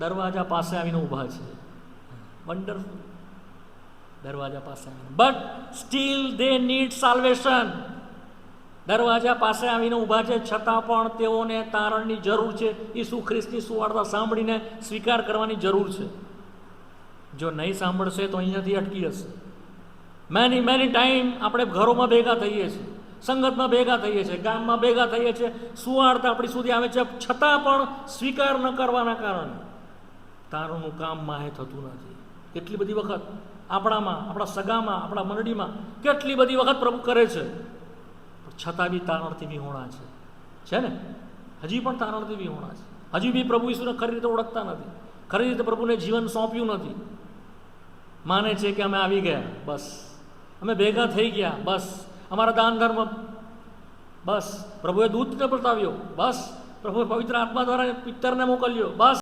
દરવાજા પાસે આવીને ઊભા છે. વન્ડરફુલ. દરવાજા પાસે આવીને, but still they need salvation. દરવાજા પાસે આવીને ઊભા છે, છતાં પણ તેઓને તારણની જરૂર છે. ઈસુ ખ્રિસ્તની સુવાર્તા સાંભળીને સ્વીકાર કરવાની જરૂર છે. જો નહીં સાંભળશે તો અહીંયાથી અટકી હશે. મેની ટાઈમ આપણે ઘરોમાં ભેગા થઈએ છીએ, સંગતમાં ભેગા થઈએ છીએ, ગામમાં ભેગા થઈએ છીએ, સુવાર્તા આપણી સુધી આવે છે, છતાં પણ સ્વીકાર ન કરવાના કારણે તારણનું કામ માહે થતું નથી. કેટલી બધી વખત આપણામાં, આપણા સગામાં, આપણા મંડળીમાં કેટલી બધી વખત પ્રભુ કરે છે, છતાં બી તારણથી વિહોણા છે ને? હજી પણ તારણથી વિહોણા છે. હજી બી પ્રભુ ઈસુને ખરી રીતે ઓળખતા નથી, ખરી રીતે પ્રભુને જીવન સોંપ્યું નથી. માને છે કે અમે આવી ગયા, બસ અમે ભેગા થઈ ગયા, બસ અમારા દાન ધર્મ, બસ પ્રભુએ દૂતને બતાવ્યો, બસ પ્રભુએ પવિત્ર આત્મા દ્વારા પિત્તરને મોકલ્યો, બસ